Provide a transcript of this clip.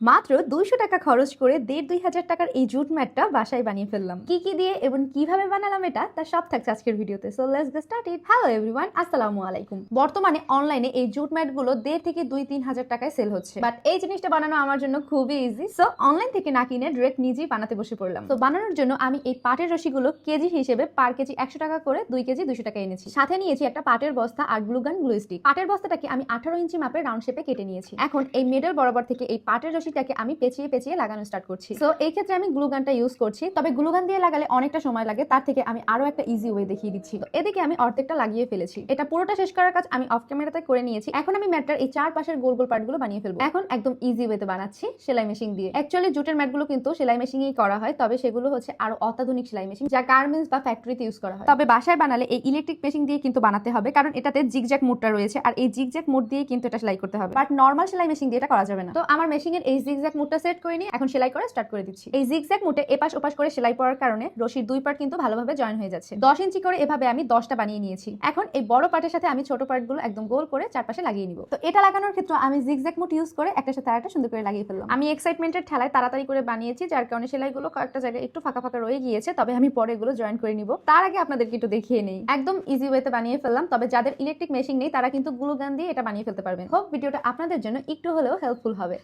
মাত্র 200 টাকা খরচ করে 1,500-2,000 টাকার এই জুট ম্যাটটা বাসায় বানিয়ে ফেললাম। কি দিয়ে এবং কিভাবে বানালাম এটা তার সব থাকছে আজকের ভিডিওতে। So let's get started. Hello everyone, আসসালামু আলাইকুম। বর্তমানে অনলাইনে এই জুট ম্যাট গুলো 1,500 থেকে 2-3 হাজার টাকায় সেল হচ্ছে, বাট এই জিনিসটা বানানো আমার জন্য খুবই ইজি। সো অনলাইন থেকে না কিনে ডিরেক্ট নিজেই বানাতে বসে পড়লাম। তো বানানোর জন্য আমি এই পাটের রশিগুলো কেজি হিসেবে পার কেজি 100 টাকা করে 2 কেজি 200 টাকা এনেছি। সাথে নিয়েছি একটা পাটের বস্তা আর গ্লু গান, গ্লু স্টিক। পাটের বস্তাটাকে আমি 18 ইঞ্চি মাপের রাউন্ড শেপে কেটে নিয়েছি। এখন এই মিডল বরাবর থেকে এই পাটের রশিটাকে আমি পেঁচিয়ে পেঁচিয়ে লাগানো স্টার্ট করছি। সো এই ক্ষেত্রে আমি গ্লু গানটা ইউজ করছি, তবে গ্লু গান দিয়ে লাগালে অনেকটা সময় লাগে, তার থেকে আমি আরো একটা ইজি ওয়ে দেখিয়ে দিচ্ছি। তো এদিকে আমি অর্ধেকটা লাগিয়ে ফেলেছি। এটা পুরোটা শেষ করার কাজ আমি অফ ক্যামেরাতে করে নিয়েছি। এখন আমি ম্যাটটার এই চার পাশের গোল গোল পার্টগুলো বানিয়ে ফেলবো। এখন একদম ইজি ওয়েতে বানাচ্ছি, সেলাই মেশিন দিয়ে। অ্যাকচুয়ালি জুটের ম্যাটগুলো কিন্তু সেলাই মেশিনেই করা হয়, তবে সেগুলো হচ্ছে আরো অত্যাধুনিক সেলাই মেশিন, যা গার্মেন্টস বা ফ্যাক্টরিতে ইউজ করা হয়। তবে বাসায় বানালে এই ইলেকট্রিক মেশিন দিয়ে কিন্তু বানাতে হবে, কারণ এটাতে জিগজ্যাগ মোডটা রয়েছে, আর এই জিগজ্যাগ মোড দিয়ে কিন্তু এটা সেলাই করতে হবে। বাট নরমাল সেলাই মেশিন দিয়ে এটা করা যাবে না। তো আমার মেশিনের এই জিগজ্যাগ মোডটা সেট করে নিয়ে এখন সেলাই করা স্টার্ট করে দিচ্ছি। এই জিগজ্যাগ মোডে এপাশ ওপাশ করে সেলাই পড়ার কারণে রশির দুই পার্ট কিন্তু ভালোভাবে জয়েন হয়ে যাচ্ছে। 10 ইঞ্চি করে এভাবে আমি 10টা বানিয়ে নিয়েছি। এখন এই বড় পার্টের সাথে আমি ছোট পার্টগুলো একদম গোল করে চারপাশে লাগিয়ে নিব। তো এটা লাগানোর ক্ষেত্রে আমি জিগজ্যাগ মোড ইউজ করে একটার সাথে আরেকটা সুন্দর করে লাগিয়ে ফেললাম। আমি এক্সাইটমেন্টের ঠেলায় তাড়াতাড়ি করে বানিয়েছি, যার কারণে সেলাইগুলো কয়েকটা জায়গায় একটু ফাঁকা ফাঁকা রয়ে গিয়েছে, তবে আমি পরে এগুলো জয়েন করে নিব। তার আগে আপনাদেরকে একটু দেখিয়ে নেই। একদম ইজি ওয়েতে বানিয়ে ফেললাম, তবে যাদের ইলেকট্রিক মেশিন নেই তারা কিন্তু গ্লু গান দিয়ে এটা বানিয়ে ফেলতে পারবেন। হোপ ভিডিওটা আপনাদের জন্য একটু হলেও হেল্পফুল হবে।